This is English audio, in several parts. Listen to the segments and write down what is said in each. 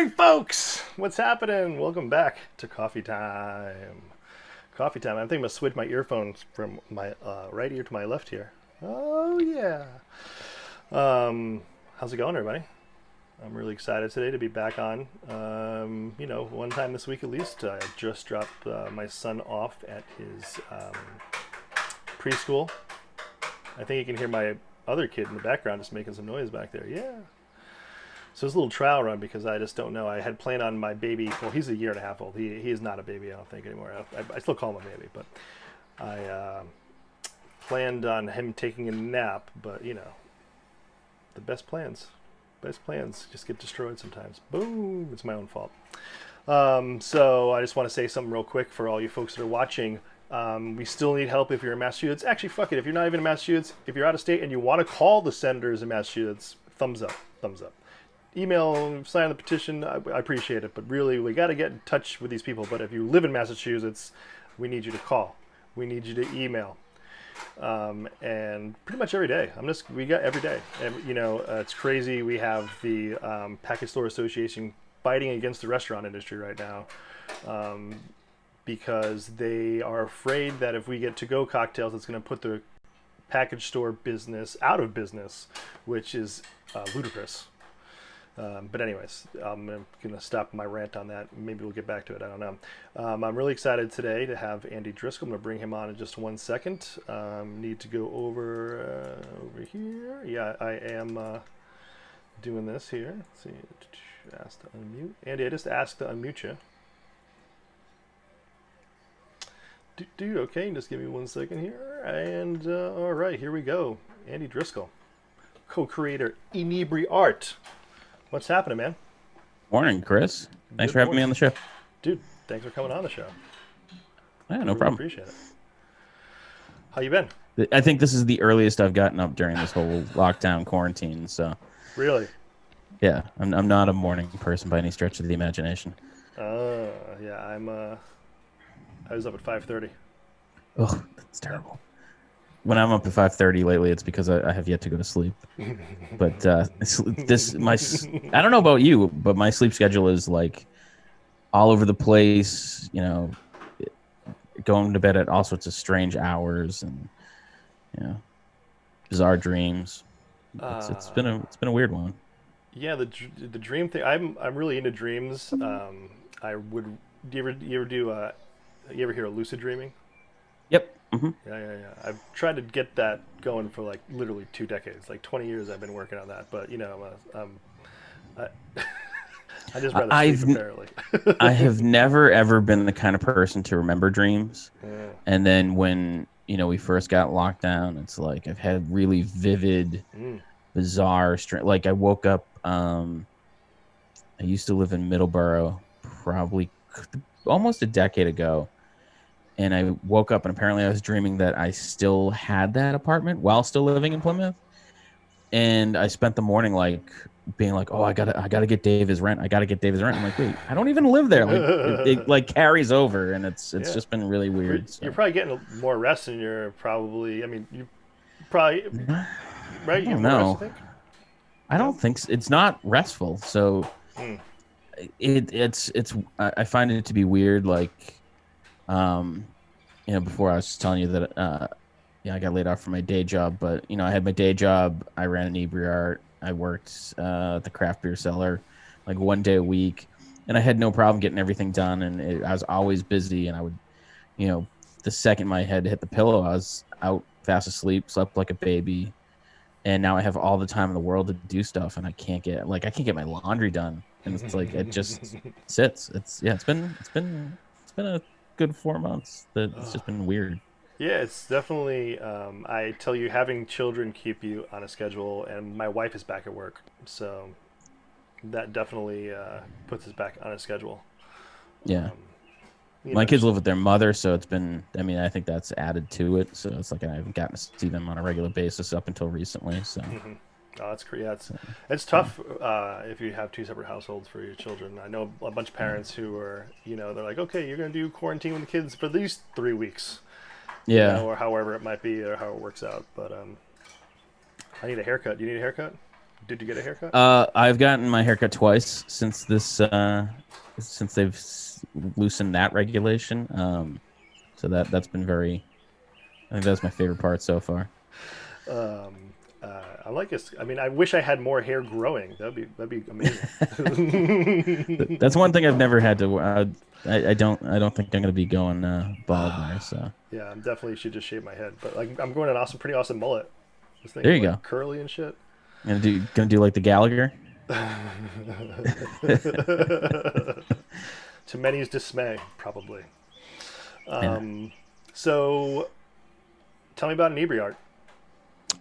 morning, folks! What's happening? Welcome back to Coffee Time. Coffee Time. I'm thinking I'm going to switch my earphones from my right ear to my left ear. Oh, yeah. How's it going, everybody? I'm really excited today to be back on. One time this week at least. I just dropped my son off at his preschool. I think you can hear my other kid in the background just making some noise back there. Yeah. So it's a little trial run because I just don't know. I had planned on my baby. Well, he's a year and a half old. He is not a baby, I don't think, anymore. I still call him a baby, but I planned on him taking a nap. But, the best plans just get destroyed sometimes. Boom. It's my own fault. So I just want to say something real quick for all you folks that are watching. We still need help if you're in Massachusetts. Actually, fuck it. If you're not even in Massachusetts, if you're out of state and you want to call the senators in Massachusetts, thumbs up. Email, sign the petition. I appreciate it, but really, we got to get in touch with these people. But if you live in Massachusetts, we need you to call. We need you to email, and pretty much every day. We got every day. It's crazy. We have the Package Store Association fighting against the restaurant industry right now, because they are afraid that if we get to-go cocktails, it's going to put the package store business out of business, which is ludicrous. But anyways, I'm going to stop my rant on that. Maybe we'll get back to it. I don't know. I'm really excited today to have Andy Driscoll. I'm going to bring him on in just 1 second. Need to go over here. Yeah, I am doing this here. Let's see. Ask to unmute. Andy, I just asked to unmute you. Dude, okay, just give me 1 second here. And all right, here we go. Andy Driscoll, co-creator Inebri-Art. What's happening, man? Morning, Chris. Thanks for having me on the show. Dude, thanks for coming on the show. Yeah, no problem. Appreciate it. How you been? I think this is the earliest I've gotten up during this whole lockdown quarantine. So, really? Yeah, I'm not a morning person by any stretch of the imagination. Yeah, I was up at 5:30. Oh, that's terrible. When I'm up at 5:30 lately, it's because I have yet to go to sleep. But I don't know about you, but my sleep schedule is like all over the place. Going to bed at all sorts of strange hours and bizarre dreams. It's been a weird one. Yeah, the dream thing. I'm really into dreams. I would. Do you ever hear of lucid dreaming? Yep. Mm-hmm. Yeah. I've tried to get that going for like literally 2 decades, like 20 years. I've been working on that, but I just rather sleep apparently. I have never ever been the kind of person to remember dreams, and then when we first got locked down, it's like I've had really vivid, bizarre. Like I woke up. I used to live in Middleborough, probably almost a decade ago. And I woke up and apparently I was dreaming that I still had that apartment while still living in Plymouth. And I spent the morning like being like, oh, I gotta get Dave his rent. I gotta get Dave his rent. I'm like, wait, I don't even live there. Like it like carries over, and it's just been really weird. You're probably getting more rest than you're probably. I mean, you probably right. You no, I don't think so. It's not restful. So it's I find it to be weird. Like. Before I was telling you that, I got laid off from my day job, but, I had my day job. I ran Inebri-Art. I worked at the craft beer cellar like 1 day a week, and I had no problem getting everything done. And I was always busy, and I would, the second my head hit the pillow, I was out fast asleep, slept like a baby. And now I have all the time in the world to do stuff, and I can't get my laundry done. And it's like, it just sits. It's been a good 4 months that it's just been weird. Yeah, it's definitely I tell you, having children keep you on a schedule, and my wife is back at work, so that definitely puts us back on a schedule. My kids live with their mother, so it's been, I think that's added to it, so it's like I haven't gotten to see them on a regular basis up until recently. So Oh, that's great. Yeah, it's tough if you have 2 separate households for your children. I know a bunch of parents who are, they're like, okay, you're going to do quarantine with the kids for these 3 weeks. Or however it might be, or how it works out. But I need a haircut. Do you need a haircut? Did you get a haircut? I've gotten my haircut twice since since they've loosened that regulation. So that's been very. I think that's my favorite part so far. I like it. I mean, I wish I had more hair growing. That'd be amazing. That's one thing I've never had to. I don't think I'm gonna be going bald there. So Yeah, I'm definitely should just shave my head. But like, I'm going an pretty awesome mullet. This thing there you like, go. curly and shit. Gonna do like the Gallagher. To many's dismay, probably. Yeah. So, tell me about Inebri-Art.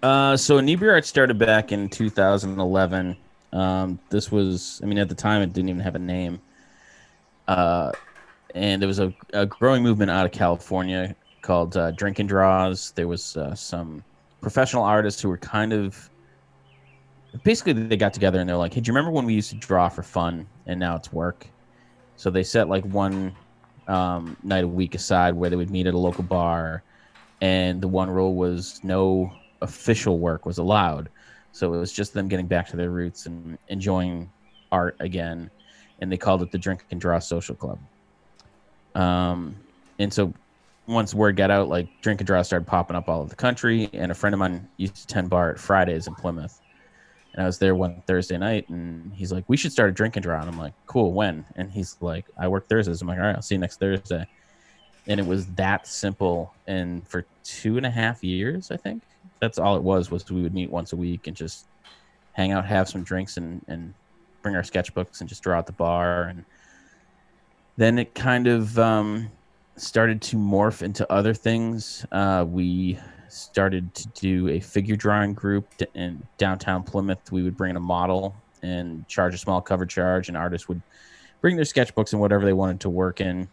So Inebri-Art started back in 2011. This was, I mean, at the time it didn't even have a name. And there was a growing movement out of California called Drink and Draws. There was some professional artists who were kind of, basically they got together and they're like, hey, do you remember when we used to draw for fun and now it's work? So they set like one night a week aside where they would meet at a local bar, and the one rule was no official work was allowed. So it was just them getting back to their roots and enjoying art again, and they called it the Drink and Draw Social Club. And so once word got out, like Drink and Draw started popping up all over the country, and a friend of mine used to tend bar at Fridays in Plymouth. And I was there one Thursday night, and he's like, we should start a Drink and Draw. And I'm like, cool, when? And he's like, I work Thursdays. I'm like, all right, I'll see you next Thursday. And it was that simple. And for 2.5 years, I think, that's all it was we would meet once a week and just hang out, have some drinks, and bring our sketchbooks and just draw at the bar. And then it kind of started to morph into other things. We started to do a figure drawing group in downtown Plymouth. We would bring in a model and charge a small cover charge, and artists would bring their sketchbooks and whatever they wanted to work in.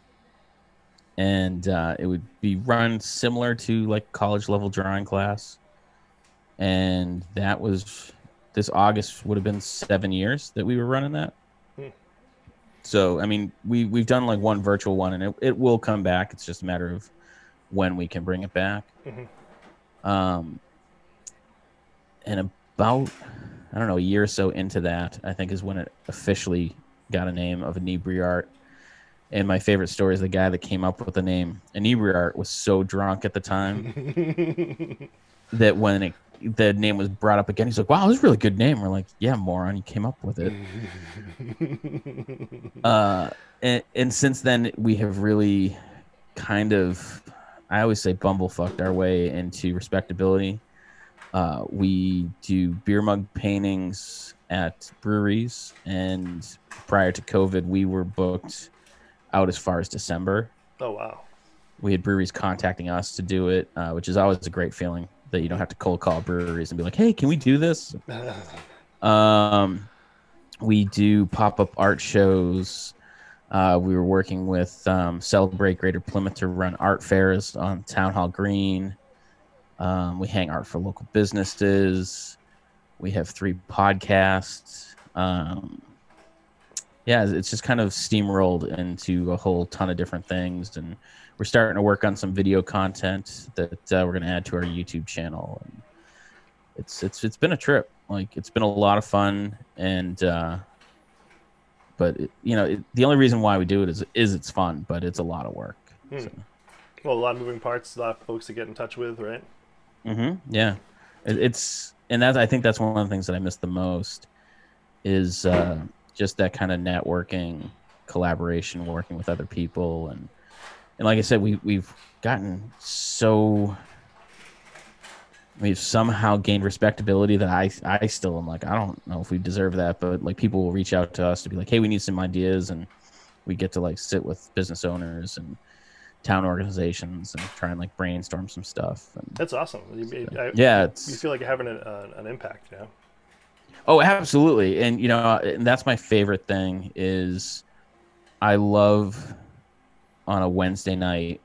And it would be run similar to like college level drawing class. And that was, this August would have been 7 years that we were running that. So, I mean, we've done like one virtual one, and it will come back. It's just a matter of when we can bring it back. And about, I don't know, a year or so into that, I think is when it officially got a name of Inebri-Art. And my favorite story is the guy that came up with the name Inebri-Art was so drunk at the time that when the name was brought up again, he's like, wow, this is a really good name. We're like, yeah, moron, you came up with it. And since then, we have really kind of, I always say, bumblefucked our way into respectability. We do beer mug paintings at breweries, and prior to COVID, we were booked out as far as December. Oh, wow. We had breweries contacting us to do it, which is always a great feeling that you don't have to cold call breweries and be like, hey, can we do this? We do pop-up art shows. We were working with Celebrate Greater Plymouth to run art fairs on Town Hall Green. We hang art for local businesses. We have 3 podcasts. Yeah, it's just kind of steamrolled into a whole ton of different things, and we're starting to work on some video content that we're going to add to our YouTube channel. And it's been a trip. Like, it's been a lot of fun, and but the only reason why we do it is it's fun, but it's a lot of work. So. Well, a lot of moving parts, a lot of folks to get in touch with, right? Yeah, I think that's one of the things that I miss the most is just that kind of networking, collaboration, working with other people, and like I said, we've gotten so. We've somehow gained respectability that I still am like, I don't know if we deserve that, but like people will reach out to us to be like, hey, we need some ideas, and we get to like sit with business owners and town organizations and try and like brainstorm some stuff. And that's awesome. You feel like you're having an impact, yeah. Oh, absolutely. And and that's my favorite thing is I love on a Wednesday night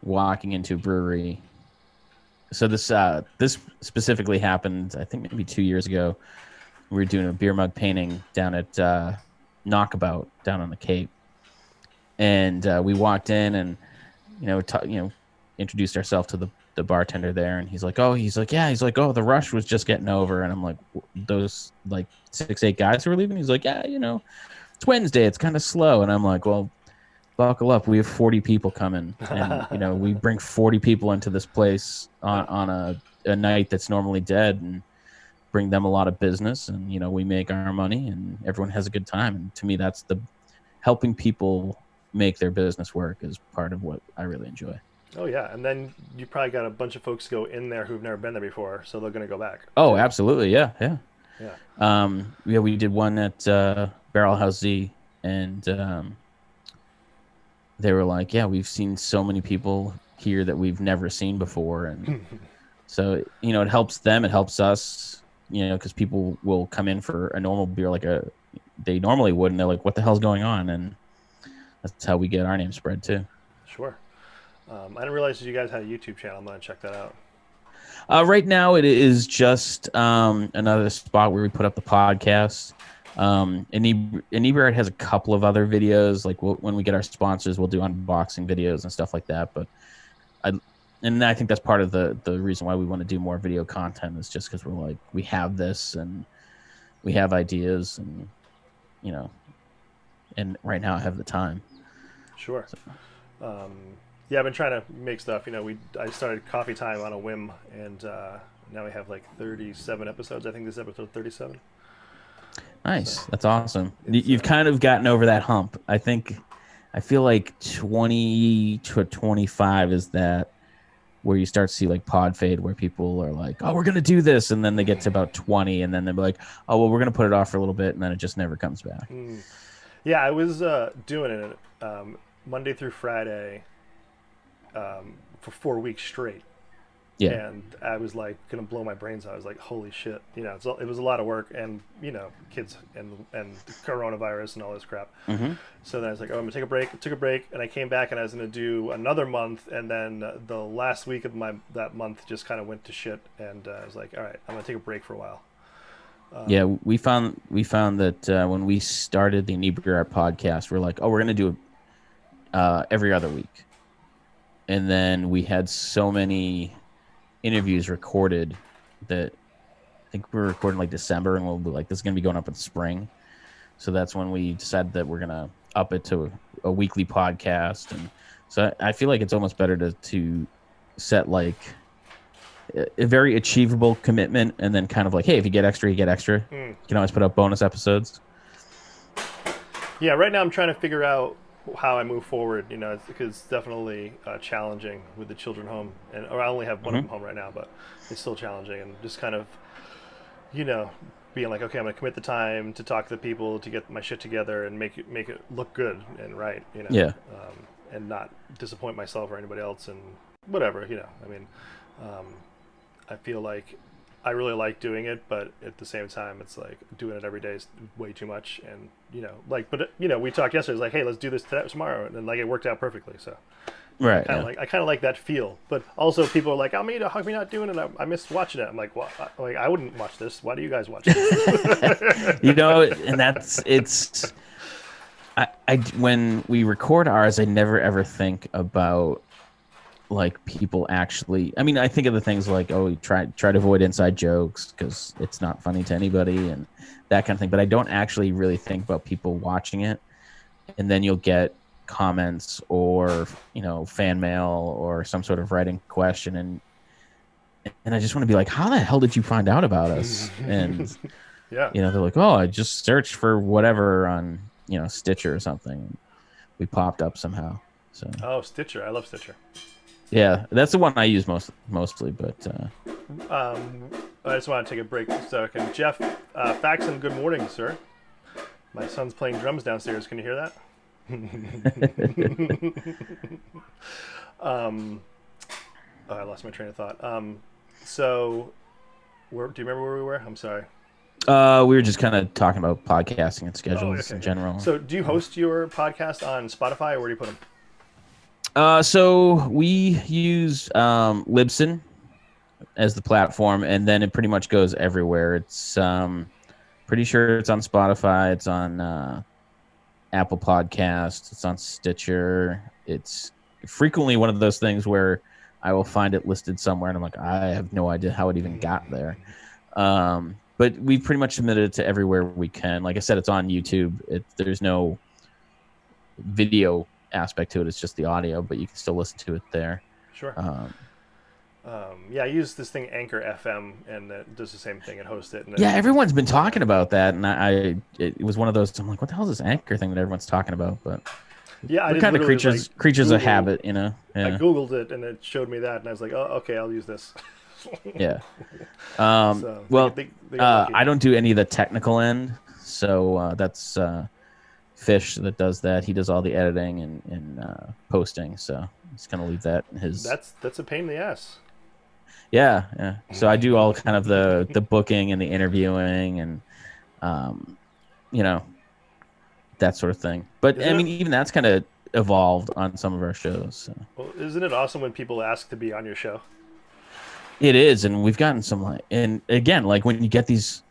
walking into a brewery. So this specifically happened, I think maybe 2 years ago. We were doing a beer mug painting down at Knockabout down on the Cape, and we walked in and introduced ourselves to the bartender there, and he's like, oh, the rush was just getting over, and I'm like, those like 6-8 guys who were leaving. He's like, yeah, it's Wednesday, it's kind of slow, and I'm like, well, buckle up, we have 40 people coming, and we bring 40 people into this place on a night that's normally dead, and bring them a lot of business, and we make our money, and everyone has a good time. And to me, that's the helping people make their business work is part of what I really enjoy. Oh yeah, and then you probably got a bunch of folks go in there who've never been there before, so they're going to go back. Oh, too. Absolutely, yeah. Yeah. We did one at Barrel House Z, and they were like, yeah, we've seen so many people here that we've never seen before, and so it helps them, it helps us, because people will come in for a normal beer they normally would, and they're like, what the hell's going on? And that's how we get our name spread too. Sure. I didn't realize you guys had a YouTube channel. I'm going to check that out. Right now, it is just another spot where we put up the podcast. Inebri-Art has a couple of other videos. Like when we get our sponsors, we'll do unboxing videos and stuff like that. But I think that's part of the reason why we want to do more video content is just because we're like, we have this and we have ideas, and and right now I have the time. Sure. So. Yeah, I've been trying to make stuff. I started Coffee Time on a whim, and now we have like 37 episodes. I think this is episode 37. Nice. So, that's awesome. You've kind of gotten over that hump. I feel like 20 to 25 is that where you start to see like pod fade, where people are like, oh, we're going to do this. And then they get to about 20, and then they're like, oh, well, we're going to put it off for a little bit. And then it just never comes back. Yeah, I was doing it Monday through Friday for 4 weeks straight. Yeah. And I was like going to blow my brains out. I was like, holy shit. It was a lot of work, and, kids and coronavirus and all this crap. Mm-hmm. So then I was like, oh, I'm going to take a break. I took a break, and I came back, and I was going to do another month. And then the last week of that month just kind of went to shit. And I was like, all right, I'm going to take a break for a while. Yeah, we found that when we started the Inebri-Art podcast, we're like, oh, we're going to do it every other week. And then we had so many interviews recorded that I think we were recording like December, and we'll be like, this is going to be going up in spring. So that's when we decided that we're going to up it to a weekly podcast. And so I feel like it's almost better to set like a very achievable commitment, and then kind of like, hey, if you get extra, you get extra. You can always put up bonus episodes. Yeah, right now I'm trying to figure out how I move forward, because it's definitely challenging with the children home, or I only have one of them home right now, but it's still challenging, and just kind of, being like, okay, I'm gonna commit the time to talk to the people, to get my shit together, and make it look good and right, yeah, and not disappoint myself or anybody else, and whatever, I feel like I really like doing it, but at the same time, it's like doing it every day is way too much. And, we talked yesterday, it's like, hey, let's do this tomorrow. And then like, it worked out perfectly. So right. I kind of like that feel, but also people are like, Almeida, how come you're not doing it? I miss watching it. I'm like, well, I wouldn't watch this. Why do you guys watch it? And I when we record ours, I never ever think about like people actually. I mean, I think of the things like, oh, try to avoid inside jokes because it's not funny to anybody and that kind of thing. But I don't actually really think about people watching it, and then you'll get comments or fan mail or some sort of writing question, and I just want to be like, how the hell did you find out about us? And yeah, they're like, oh, I just searched for whatever on Stitcher or something. We popped up somehow. So Stitcher, I love Stitcher. Yeah, that's the one I use mostly, but I just want to take a break a second. Jeff Faxon, good morning, sir. My son's playing drums downstairs. Can you hear that? I lost my train of thought. So do you remember where we were? I'm sorry. We were just kind of talking about podcasting and schedules in general. So do you host your podcast on Spotify, or where do you put them? So we use Libsyn as the platform, and then it pretty much goes everywhere. It's pretty sure it's on Spotify. It's on Apple Podcasts. It's on Stitcher. It's frequently one of those things where I will find it listed somewhere, and I'm like, I have no idea how it even got there. But we pretty much submitted it to everywhere we can. Like I said, it's on YouTube. There's no video aspect to it. It's just the audio, but you can still listen to it there. Sure. Yeah, I use this thing Anchor FM, and it does the same thing and hosts it. And yeah, everyone's been talking about that, and it was one of those. I'm like, what the hell is this Anchor thing that everyone's talking about? But yeah, we're kind of creatures of habit, you know. Yeah. I googled it, and it showed me that, and I was like, oh, okay, I'll use this. Yeah. So, well, they I don't do any of the technical end, so that's Fish that does that. He does all the editing and posting, so I'm just gonna leave that in his. That's a pain in the ass. Yeah. So I do all kind of the booking and the interviewing and, you know, that sort of thing. But I mean, even that's kind of evolved on some of our shows. So. Well, isn't it awesome when people ask to be on your show? It is, and we've gotten some and again, like when you get these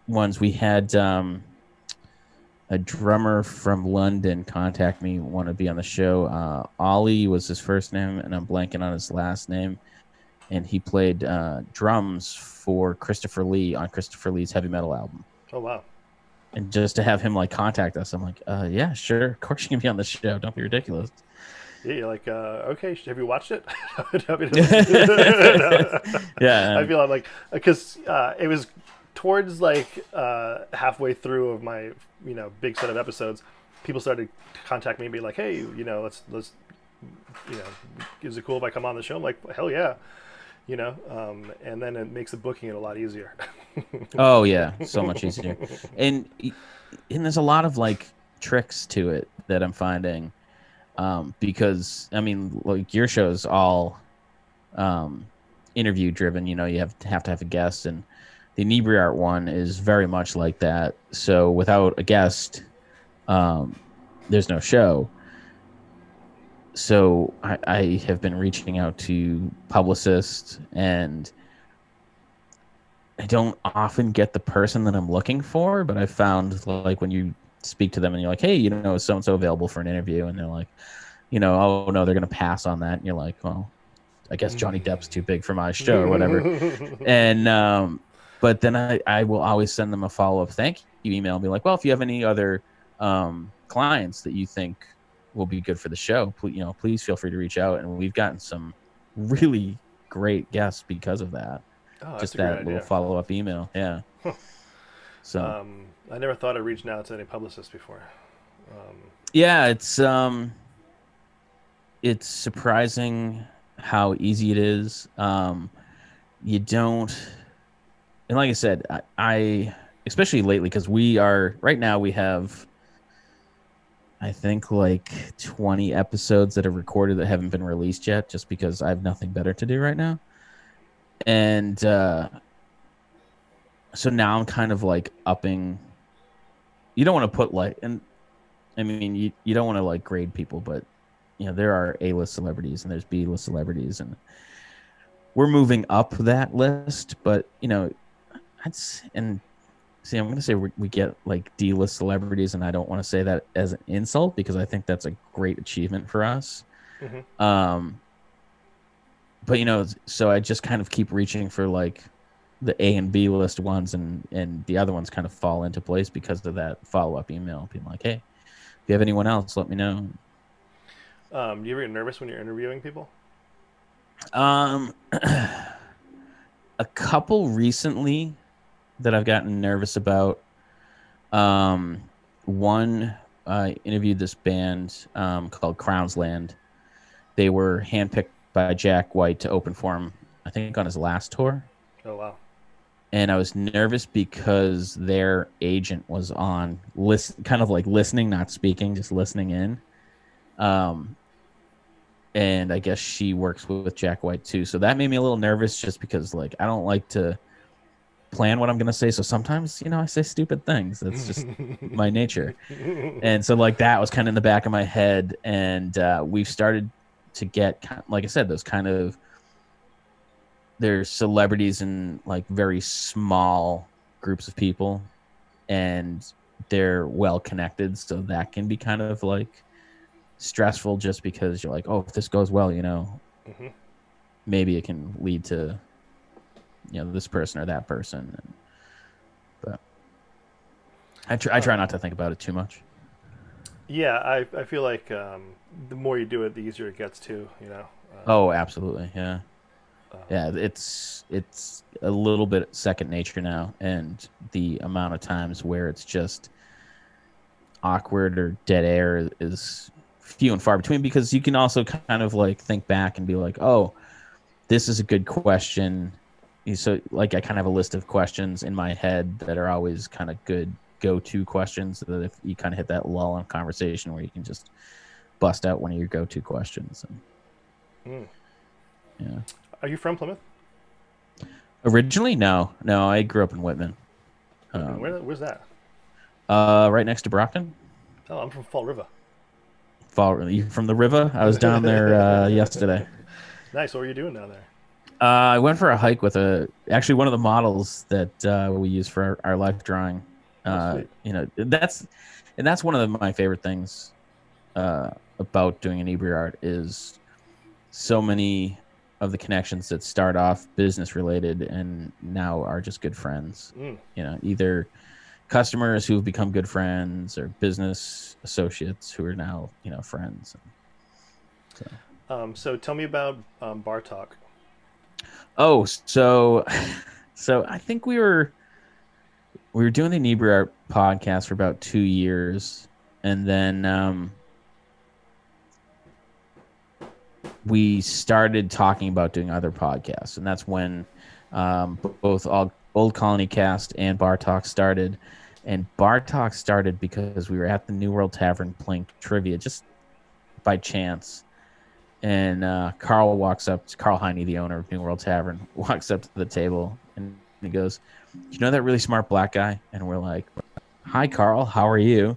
ones, we had a drummer from London contact me, want to be on the show. Ollie was his first name, and I'm blanking on his last name. And he played drums for Christopher Lee on Christopher Lee's heavy metal album. Oh, wow. And just to have him like contact us, I'm like, yeah, sure. Of course you can be on the show. Don't be ridiculous. Yeah, you're like, okay, have you watched it? Yeah. I feel like, because it was towards like halfway through of my, big set of episodes, people started to contact me and be like, hey, let's is it cool if I come on the show? I'm like, hell yeah. And then it makes the booking it a lot easier. Oh yeah, so much easier. And there's a lot of like tricks to it that I'm finding, because I mean, like your show's all interview driven. You have to have a guest, and the Inebri-Art one is very much like that. So without a guest, there's no show. So I have been reaching out to publicists, and I don't often get the person that I'm looking for, but I found like when you speak to them and you're like, hey, is so-and-so available for an interview? And they're like, oh no, they're going to pass on that. And you're like, well, I guess Johnny Depp's too big for my show or whatever. And, but then I will always send them a follow-up thank you email and be like, well, if you have any other clients that you think will be good for the show, please feel free to reach out. And we've gotten some really great guests because of that. Oh, just that little follow-up email. Yeah. So I never thought of reaching out to any publicists before. Yeah, it's surprising how easy it is. You don't, and like I said, I especially lately, because right now we have, I think, like 20 episodes that are recorded that haven't been released yet, just because I have nothing better to do right now. And so now I'm kind of like upping. You don't want to put like, and I mean, you don't want to like grade people, but there are A-list celebrities and there's B-list celebrities, and we're moving up that list. But see, I'm going to say we get like D-list celebrities, and I don't want to say that as an insult, because I think that's a great achievement for us. Mm-hmm. But, so I just kind of keep reaching for like the A and B list ones, and the other ones kind of fall into place because of that follow-up email. Being like, hey, if you have anyone else, let me know. Do you ever get nervous when you're interviewing people? A couple recently that I've gotten nervous about. One, I interviewed this band called Crownsland. They were handpicked by Jack White to open for him, I think, on his last tour. Oh, wow. And I was nervous because their agent was on kind of like listening, not speaking, just listening in. And I guess she works with Jack White too. So that made me a little nervous, just because like I don't like to plan what I'm going to say. So sometimes, I say stupid things. That's just my nature. And so like that was kind of in the back of my head. And we've started to get, like I said, those kind of, there's celebrities in like very small groups of people, and they're well connected. So that can be kind of like stressful, just because you're like, oh, if this goes well, Mm-hmm. maybe it can lead to, this person or that person. But I try not to think about it too much. Yeah, I feel like the more you do it, the easier it gets too. Oh, absolutely, yeah. Yeah, it's a little bit second nature now, and the amount of times where it's just awkward or dead air is few and far between, because you can also kind of like think back and be like, oh, this is a good question. So like I kind of have a list of questions in my head that are always kind of good go-to questions, so that if you kind of hit that lull in conversation where you can just bust out one of your go-to questions. And, yeah. Are you from Plymouth? Originally, no. I grew up in Whitman. Where's that? Right next to Brockton. Oh, I'm from Fall River. You from the river? I was down there yesterday. Nice. What were you doing down there? I went for a hike with actually one of the models that we use for our life drawing. That's one of my favorite things about doing Inebri-Art is so many of the connections that start off business related and now are just good friends. Either customers who've become good friends or business associates who are now friends. So tell me about Bar Talk. Oh, so I think we were doing the Inebri-Art podcast for about 2 years, and then we started talking about doing other podcasts, and that's when both Old Colony Cast and Bar Talk started. And Bar Talk started because we were at the New World Tavern playing trivia just by chance. And Carl Heine, the owner of New World Tavern, walks up to the table and he goes, "You know that really smart black guy?" And we're like, "Hi, Carl, how are you?"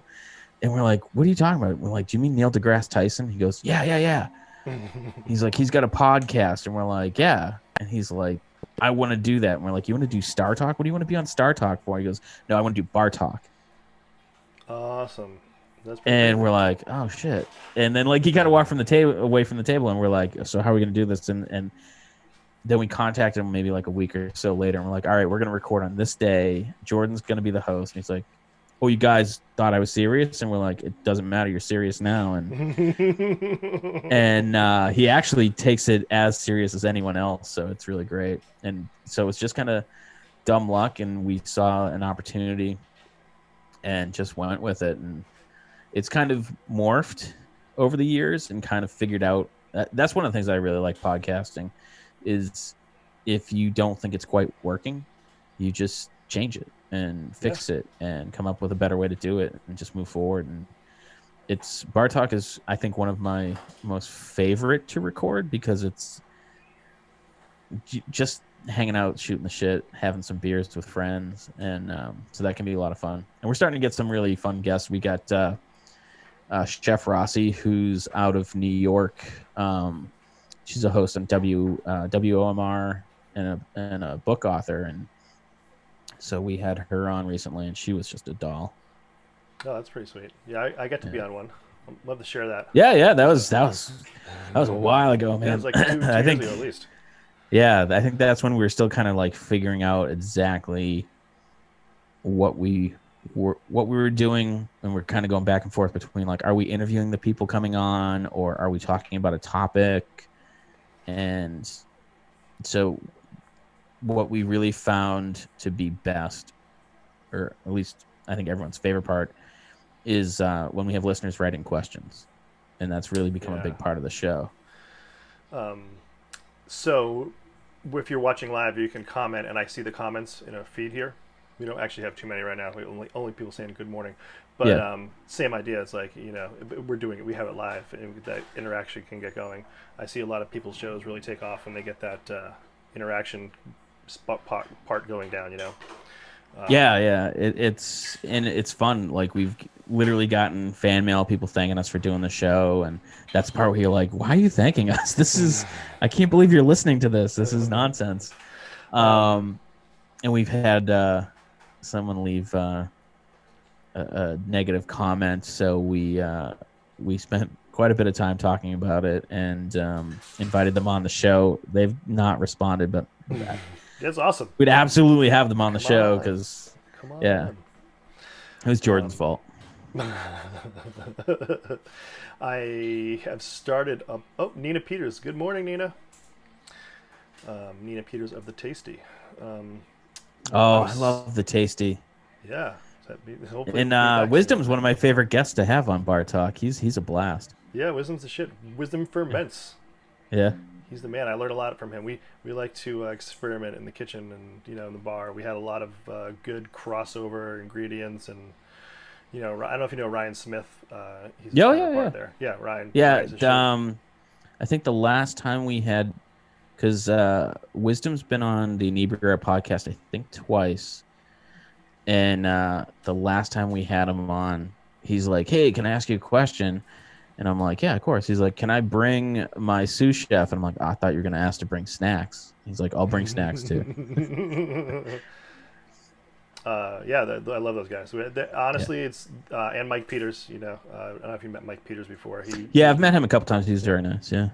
And we're like, "What are you talking about?" We're like, "Do you mean Neil deGrasse Tyson?" He goes, Yeah. He's like, "He's got a podcast." And we're like, "Yeah." And he's like, "I want to do that." And we're like, "You want to do Star Talk? What do you want to be on Star Talk for?" He goes, "No, I want to do Bar Talk." Awesome. That's And crazy. we're like, "Oh shit!" And then like he kind of walked away from the table, and we're like, "So how are we gonna do this?" And then we contacted him maybe like a week or so later, and we're like, "All right, we're gonna record on this day. Jordan's gonna be the host." And he's like, "Oh, you guys thought I was serious?" And we're like, "It doesn't matter. You're serious now." And he actually takes it as serious as anyone else, so it's really great. And so it's just kind of dumb luck, and we saw an opportunity and just went with it. And it's kind of morphed over the years and kind of figured out. That's one of the things I really like podcasting is if you don't think it's quite working, you just change it and fix it and come up with a better way to do it and just move forward. And Bar Talk is, I think, one of my most favorite to record because it's just hanging out, shooting the shit, having some beers with friends. And so that can be a lot of fun. And we're starting to get some really fun guests. We got Chef Rossi, who's out of New York. She's a host on WOMR and a book author. And so we had her on recently, and she was just a doll. Oh, that's pretty sweet. Yeah, I got to be on one. I'd love to share that. Yeah. That was a while ago, man. Yeah, it was like two years ago at least. Yeah, I think that's when we were still kind of like figuring out exactly what we were doing, and we're kind of going back and forth between like, are we interviewing the people coming on, or are we talking about a topic? And so what we really found to be best, or at least I think everyone's favorite part, is when we have listeners writing questions, and that's really become a big part of the show. So if you're watching live, you can comment, and I see the comments in a feed here. We don't actually have too many right now. We only people saying good morning, but same idea. It's like, we're doing it. We have it live, and that interaction can get going. I see a lot of people's shows really take off when they get that interaction part going down. It's fun. Like, we've literally gotten fan mail, people thanking us for doing the show, and that's the part where you're like, why are you thanking us? This is, I can't believe you're listening to this. This is nonsense. And we've had someone leave a negative comment, so we spent quite a bit of time talking about it and invited them on the show. They've not responded, but That's awesome. we'd absolutely have them on the show because, Come on. yeah, it was Jordan's fault. I have started up. Oh, Nina Peters. Good morning, Nina. Nina Peters of the Tasty. I love the Tasty. Yeah. And Wisdom's one of my favorite guests to have on Bar Talk. He's a blast. Yeah, Wisdom's the shit. Wisdom ferments. Yeah. He's the man. I learned a lot from him. We like to experiment in the kitchen and in the bar. We had a lot of good crossover ingredients, and I don't know if you know Ryan Smith. He's part there. Yeah, Ryan. Yeah. I think the last time we had, because Wisdom's been on the Inebri-Art podcast, I think twice. And the last time we had him on, he's like, "Hey, can I ask you a question?" And I'm like, "Yeah, of course." He's like, "Can I bring my sous chef?" And I'm like, "I thought you were going to ask to bring snacks." He's like, "I'll bring snacks too." I love those guys. Honestly, it's and Mike Peters. I don't know if you met Mike Peters before. I've met him a couple times. He's very nice. Yeah.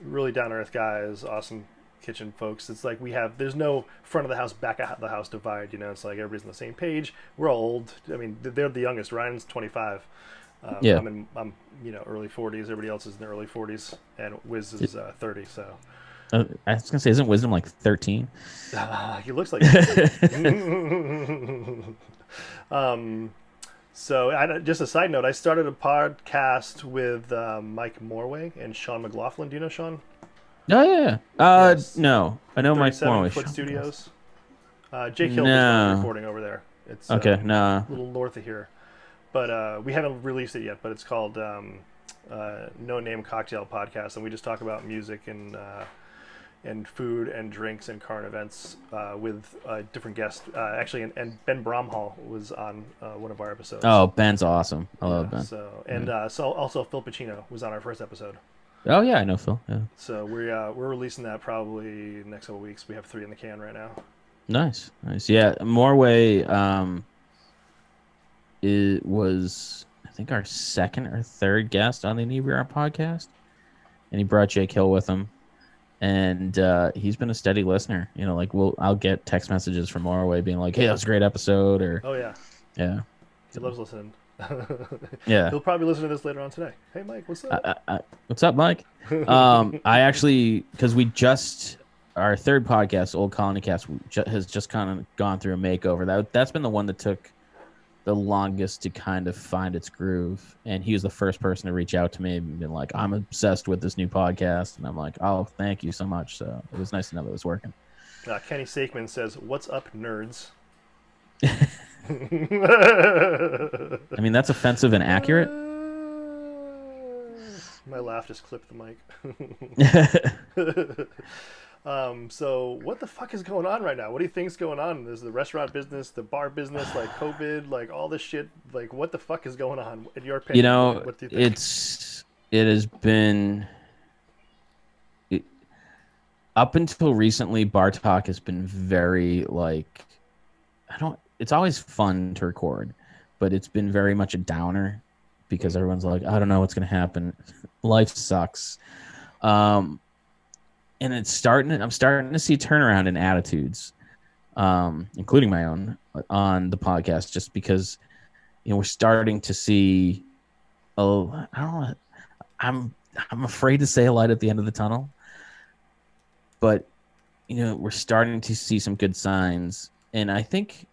Really down to earth guys. Awesome kitchen folks. It's like there's no front of the house, back of the house divide. It's like everybody's on the same page. We're all old. I mean, they're the youngest. Ryan's 25. I'm early 40s. Everybody else is in their early 40s, and Wiz is 30. So I was gonna say, isn't Wisdom like 13? He looks like it. So just a side note, I started a podcast with Mike Morway and Sean McLaughlin. Do you know Sean? Oh yeah. Yes. No, I know Mike Morway. 37 Foot Studios. Jake Hill is recording over there. It's okay. A little north of here, but we haven't released it yet. But it's called No Name Cocktail Podcast, and we just talk about music and food and drinks and current events with different guests. Actually, and Ben Bromhall was on one of our episodes. Oh, Ben's awesome. I love Ben. So also Phil Pacino was on our first episode. Oh yeah, I know Phil. Yeah. So we're releasing that probably next couple weeks. We have 3 in the can right now. Nice. Yeah, Morway. It was, I think, our second or third guest on the Inebri-Art podcast, and he brought Jake Hill with him. And he's been a steady listener. I'll get text messages from Morway being like, "Hey, that was a great episode," or yeah, he loves listening. Yeah, he'll probably listen to this later on today. Hey, Mike, what's up? What's up, Mike? I actually, because our third podcast, Old Colony Cast, has just kind of gone through a makeover. That's been the one that took the longest to kind of find its groove, and he was the first person to reach out to me and been like, "I'm obsessed with this new podcast," and I'm like, "Oh, thank you so much." So it was nice to know that it was working. Kenny Sakeman says, "What's up, nerds?" I mean, that's offensive and accurate. My laugh just clipped the mic. So what the fuck is going on right now? What do you think's going on? There's the restaurant business, the bar business, like COVID, like all this shit. Like, what the fuck is going on in your opinion? What do you think? It has been up until recently. Bar Talk has been very it's always fun to record, but it's been very much a downer because everyone's like, "I don't know what's going to happen. Life sucks." And I'm starting to see turnaround in attitudes, including my own, on the podcast, just because, we're starting to see, I don't know, I'm afraid to say a light at the end of the tunnel, but, we're starting to see some good signs. And I think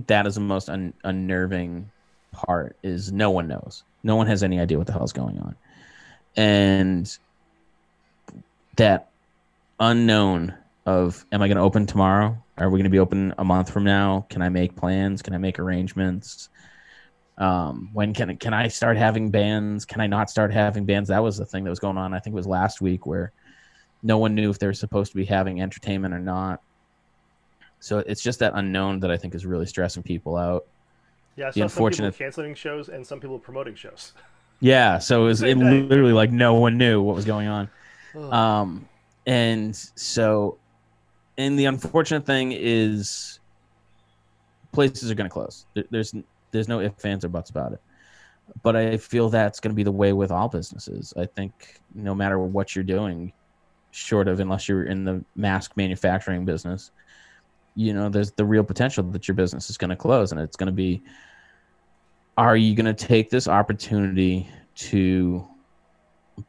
that is the most unnerving part, is no one knows. No one has any idea what the hell's going on. And that unknown of, am I going to open tomorrow? Are we going to be open a month from now? Can I make plans? Can I make arrangements? When can I start having bands? Can I not start having bands? That was the thing that was going on. I think it was last week, where no one knew if they were supposed to be having entertainment or not. So it's just that unknown that I think is really stressing people out. Yeah, I saw some people canceling shows and some people promoting shows. Yeah, so it literally like no one knew what was going on. And so, and the unfortunate thing is, places are going to close. There's no ifs, ands, or buts about it. But I feel that's going to be the way with all businesses. I think no matter what you're doing, short of unless you're in the mask manufacturing business, there's the real potential that your business is going to close. And it's going to be, are you going to take this opportunity to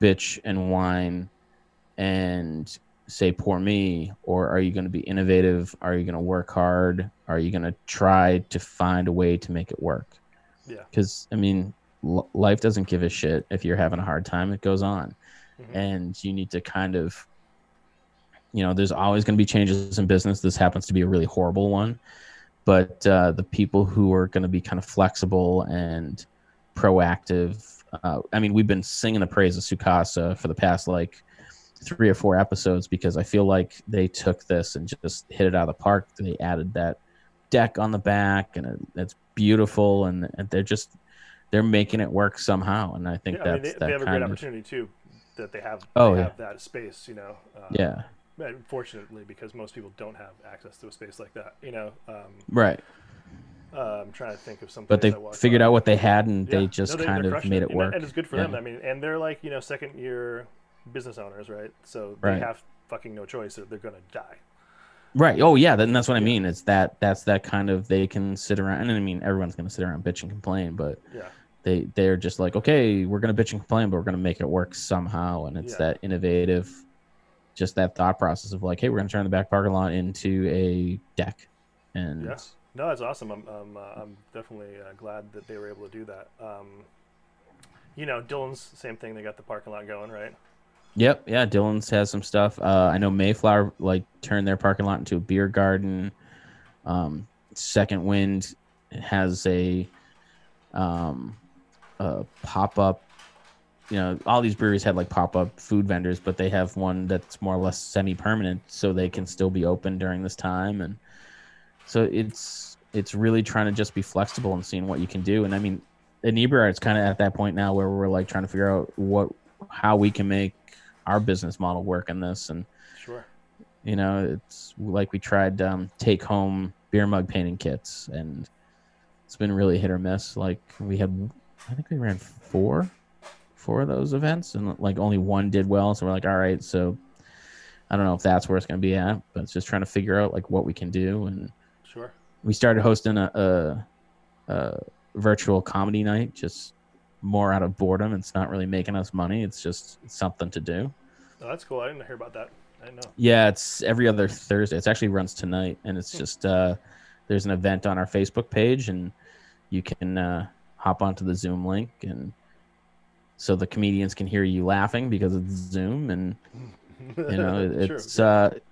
bitch and whine and say, poor me? Or are you going to be innovative? Are you going to work hard? Are you going to try to find a way to make it work? Yeah. Because, I mean, life doesn't give a shit if you're having a hard time. It goes on. And you need to kind of, there's always going to be changes in business. This happens to be a really horrible one. But the people who are going to be kind of flexible and proactive, I mean, we've been singing the praise of Sukasa for the past 3 or 4 episodes, because I feel like they took this and just hit it out of the park. They added that deck on the back, and it's beautiful, and they're making it work somehow. And I think they have a great opportunity too, that they have that space, yeah. Unfortunately, because most people don't have access to a space like that, Right. I'm trying to think of something. But they figured out what they had, and they just kind they're of made it work. And it's good for them. I mean, and they're second year business owners, right? So they have fucking no choice, or they're gonna die. Right. Oh yeah. Then that's what I mean. It's that's that kind of, they can sit around, and I mean, everyone's gonna sit around, bitch and complain, but they're just like, okay, we're gonna bitch and complain, but we're gonna make it work somehow. And it's that innovative, just that thought process of like, hey, we're gonna turn the back parking lot into a deck. And no, that's awesome. I'm definitely glad that they were able to do that. Dylan's same thing. They got the parking lot going, right? Yep. Yeah. Dylan's has some stuff. I know Mayflower turned their parking lot into a beer garden. Second Wind has a pop-up. All these breweries had pop-up food vendors, but they have one that's more or less semi-permanent, so they can still be open during this time. And so it's really trying to just be flexible and seeing what you can do. And I mean, Inebri-Art's kind of at that point now where we're trying to figure out how we can make our business model work in this. And it's we tried take home beer mug painting kits, and it's been really hit or miss. I think we ran four of those events, and only one did well. So we're all right, so I don't know if that's where it's going to be at, but it's just trying to figure out what we can do. And we started hosting a virtual comedy night, just more out of boredom. It's not really making us money. It's just something to do. Oh, that's cool. I didn't hear about that. I didn't know. Yeah, it's every other Thursday. It actually runs tonight, and it's just there's an event on our Facebook page, and you can hop onto the Zoom link, and so the comedians can hear you laughing because it's Zoom. And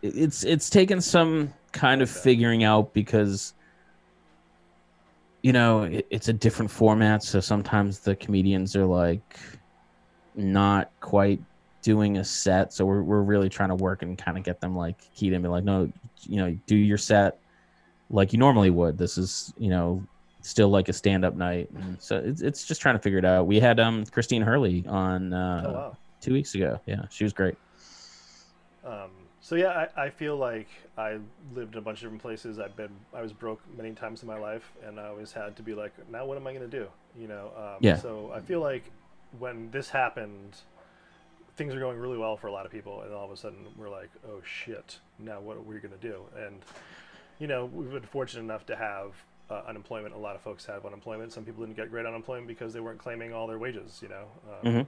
it's taken some kind of figuring out, because it's a different format. So sometimes the comedians are not quite doing a set. So we're really trying to work and kind of get them keyed in, be no, do your set like you normally would. This is, still like a stand-up night. And so it's just trying to figure it out. We had Christine Hurley on 2 weeks ago. Yeah, she was great. So yeah, I feel like I lived in a bunch of different places. I was broke many times in my life, and I always had to be now what am I going to do? So I feel like when this happened, things are going really well for a lot of people, and all of a sudden we're oh shit, now what are we going to do? And we've been fortunate enough to have unemployment. A lot of folks have unemployment. Some people didn't get great unemployment because they weren't claiming all their wages. And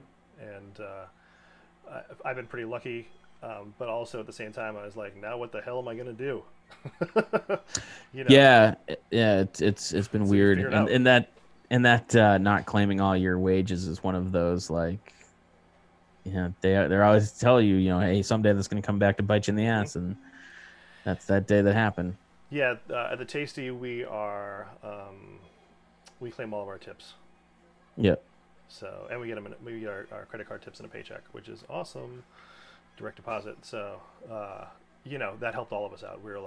I've been pretty lucky. But also at the same time, I was now what the hell am I going to do? Yeah, it's been weird, and that not claiming all your wages is one of those they're always tell you hey, someday that's going to come back to bite you in the ass, and that's that day that happened. Yeah, at the Tasty we claim all of our tips. Yep. So, and we get our credit card tips in a paycheck, which is awesome. Direct deposit. So, that helped all of us out. We were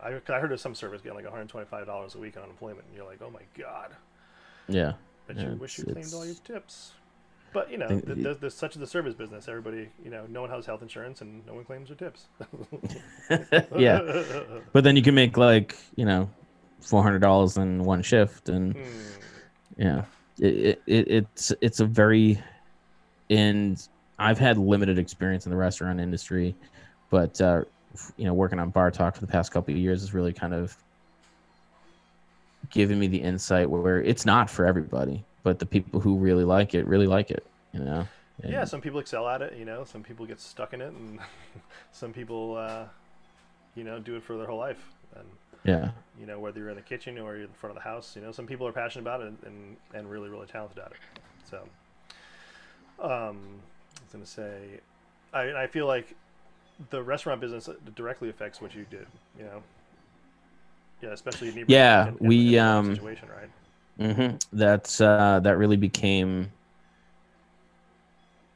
I heard of some service getting $125 a week on unemployment, and you're oh my God. Yeah. But you wish you claimed all your tips. But, there's such as the service business. Everybody, no one has health insurance, and no one claims their tips. Yeah. But then you can make $400 in one shift, and yeah. It's a very, and I've had limited experience in the restaurant industry, but working on Bar Talk for the past couple of years has really kind of given me the insight where it's not for everybody, but the people who really like it really like it. Yeah, And some people excel at it. Some people get stuck in it, and some people, do it for their whole life. And yeah, whether you're in the kitchen or you're in front of the house, some people are passionate about it and really really talented at it. So, I was gonna say, I feel like the restaurant business directly affects what you do. Yeah, especially in yeah, in we the wrong situation, right? that really became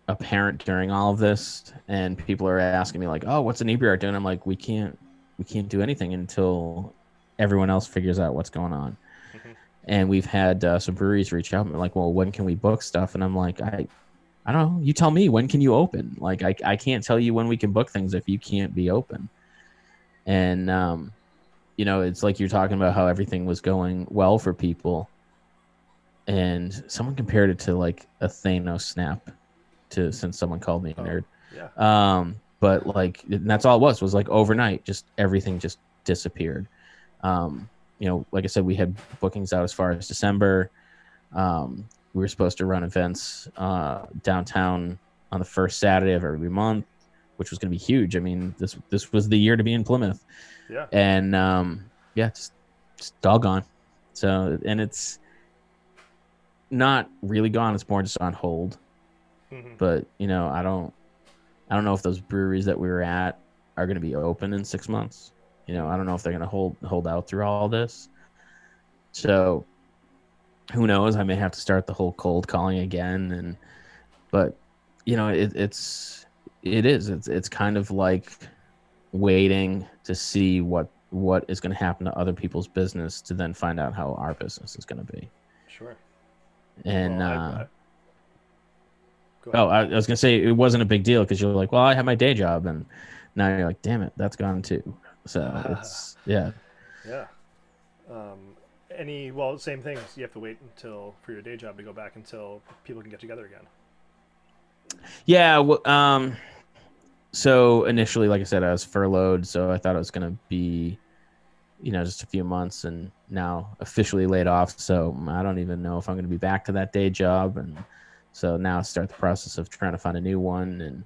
apparent during all of this, and people are asking me like, "Oh, what's Inebri-Art doing?" I'm like, "We can't do anything until everyone else figures out what's going on." Mm-hmm. And we've had some breweries reach out and be like, "Well, when can we book stuff?" And I'm like, I don't know. You tell me, when can you open? Like, I can't tell you when we can book things if you can't be open." And it's like you're talking about how everything was going well for people, and someone compared it to like a Thanos snap, to since someone called me a nerd. Yeah. But like, and that's all it was like overnight, just everything just disappeared. Like I said, we had bookings out as far as December. We were supposed to run events downtown on the first Saturday of every month, which was going to be huge. I mean, this was the year to be in Plymouth. Yeah. And just doggone. So, and it's not really gone. It's more just on hold. Mm-hmm. But I don't know if those breweries that we were at are going to be open in 6 months. I don't know if they're going to hold out through all this. So who knows? I may have to start the whole cold calling again. But it's kind of like waiting to see what is going to happen to other people's business to then find out how our business is going to be. Sure. And Well, I was going to say, it wasn't a big deal because you're like, well, I have my day job, and now you're like, damn it, that's gone too. So it's yeah. Same thing. You have to wait for your day job to go back until people can get together again. Yeah. Well, so initially, like I said, I was furloughed, so I thought it was going to be, just a few months, and now officially laid off. So I don't even know if I'm going to be back to that day job. And so now start the process of trying to find a new one. And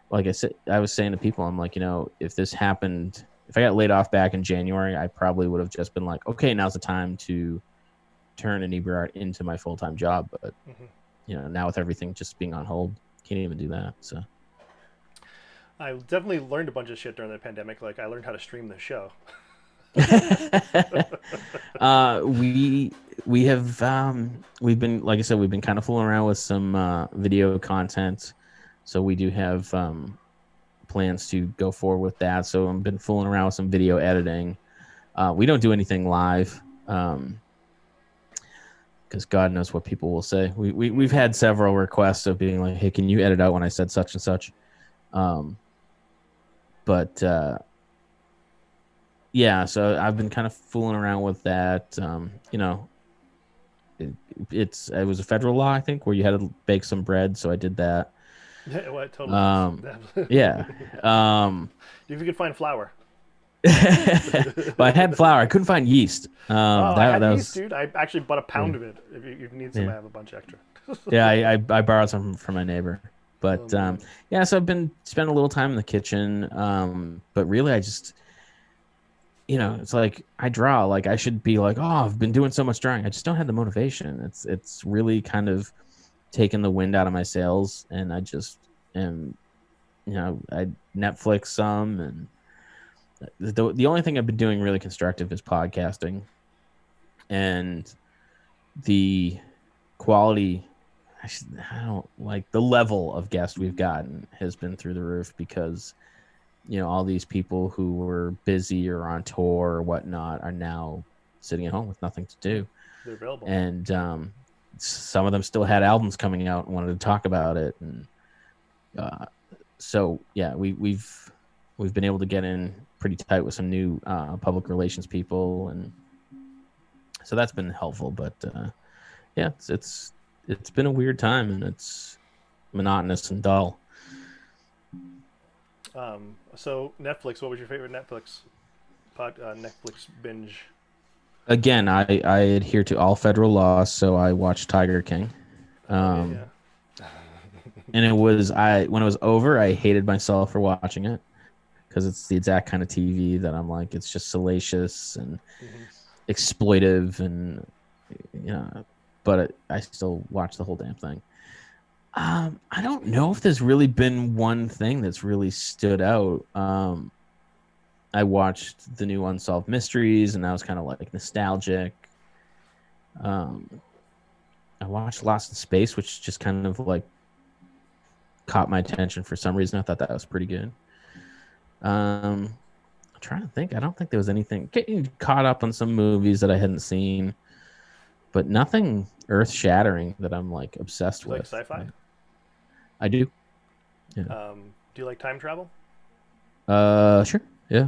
like I said, I was saying to people, I'm like, if this happened, if I got laid off back in January, I probably would have just been like, okay, now's the time to turn Inebri-Art into my full-time job. But, now with everything just being on hold, can't even do that. So I definitely learned a bunch of shit during the pandemic. Like I learned how to stream the show. We have we've been, like I said, we've been kind of fooling around with some video content. So we do have plans to go forward with that. So I've been fooling around with some video editing. We don't do anything live because God knows what people will say. We've had several requests of being like, hey, can you edit out when I said such and such? But yeah, so I've been kind of fooling around with that. It was a federal law, I think, where you had to bake some bread. So I did that. Yeah, well, totally. Yeah. If you could find flour. Well, I had flour. I couldn't find yeast. I had yeast, dude. I actually bought a pound of it. If you need some, I have a bunch extra. Yeah, I borrowed some from my neighbor. But so I've been spending a little time in the kitchen. But really, I just, it's like I draw. Like I should be like, oh, I've been doing so much drawing. I just don't have the motivation. It's really kind of taken the wind out of my sails, and I just am, I Netflix some, and the only thing I've been doing really constructive is podcasting, and the quality. I don't like the level of guests we've gotten has been through the roof because, all these people who were busy or on tour or whatnot are now sitting at home with nothing to do. They're available. And some of them still had albums coming out and wanted to talk about it. And so, yeah, we've been able to get in pretty tight with some new public relations people. And so that's been helpful. But, yeah, it's it's been a weird time, and it's monotonous and dull. So Netflix, what was your favorite Netflix binge? Again, I adhere to all federal laws, so I watched Tiger King. Yeah. And it was when it was over, I hated myself for watching it because it's the exact kind of TV that I'm like, it's just salacious and exploitive, and but I still watch the whole damn thing. I don't know if there's really been one thing that's really stood out. I watched the new Unsolved Mysteries, and that was kind of like nostalgic. I watched Lost in Space, which just kind of like caught my attention for some reason. I thought that was pretty good. I'm trying to think. I don't think there was anything. Getting caught up on some movies that I hadn't seen, but nothing earth-shattering that I'm like obsessed with. Like sci-fi? I do. Yeah. Do you like time travel? Sure. Yeah.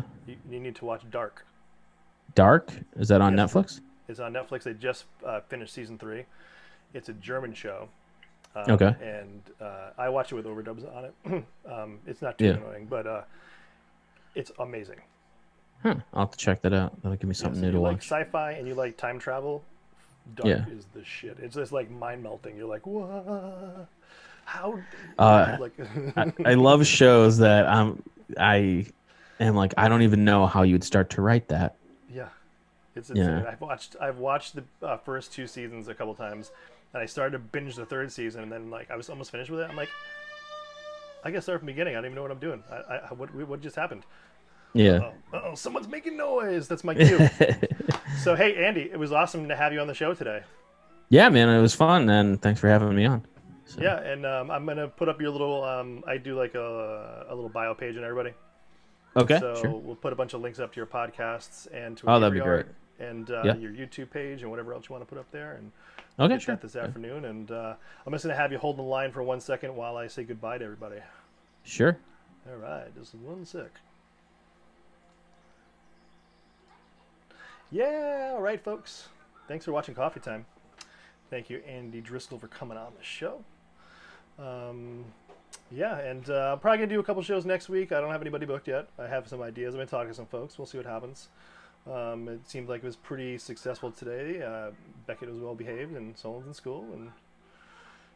You need to watch Dark. Dark? Is that on Netflix? It's on Netflix. They just finished season 3. It's a German show. Okay. And I watched it with overdubs on it. It's not too annoying, but it's amazing. Huh. I'll have to check that out. That'll give me something new to watch. If you like sci-fi and you like time travel, Dark is the shit. It's just like mind-melting. You're like, what? How? I love shows that I am like, I don't even know how you would start to write that. Yeah, it's insane. I've watched the first 2 seasons a couple times, and I started to binge the 3rd season, and then like I was almost finished with it. I'm like, I gotta start from the beginning. I don't even know what I'm doing. What just happened? Yeah. Uh-oh, someone's making noise. That's my cue. So hey, Andy, it was awesome to have you on the show today. Yeah, man, it was fun, and thanks for having me on. So. Yeah, and I'm gonna put up your little. I do like a little bio page on everybody. Okay, so sure. We'll put a bunch of links up to your podcasts and to that'd be great. And your YouTube page and whatever else you want to put up there. And okay, get that this afternoon. And I'm just gonna have you hold the line for 1 second while I say goodbye to everybody. Sure. All right, just 1 sec. Yeah, all right, folks. Thanks for watching Coffee Time. Thank you, Andy Driscoll, for coming on the show. Yeah, and I'm probably going to do a couple shows next week. I don't have anybody booked yet. I have some ideas. I've been talking to some folks. We'll see what happens. It seemed like it was pretty successful today. Beckett was well behaved, and Solon's in school.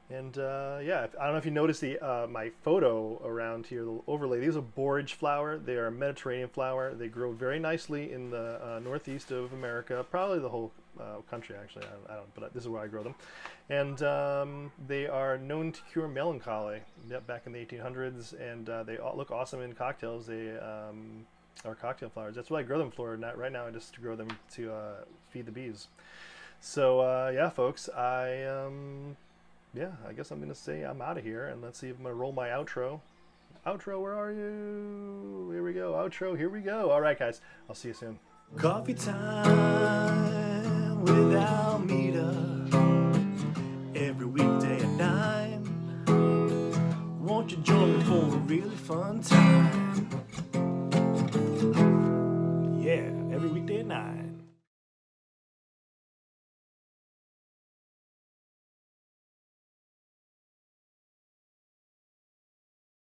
And yeah, I don't know if you noticed my photo around here, the overlay. These are borage flower. They are a Mediterranean flower. They grow very nicely in the northeast of America, probably the whole country, actually. I don't, but this is where I grow them. And they are known to cure melancholy back in the 1800s, and they look awesome in cocktails. They are cocktail flowers. That's why I grow them for. Right now I just grow them to feed the bees. So yeah, folks, yeah, I guess I'm going to say I'm out of here, and let's see if I'm going to roll my outro. Outro, where are you? Here we go. Outro, here we go. All right, guys. I'll see you soon. Coffee time with Almeida. Every weekday at 9. Won't you join me for a really fun time?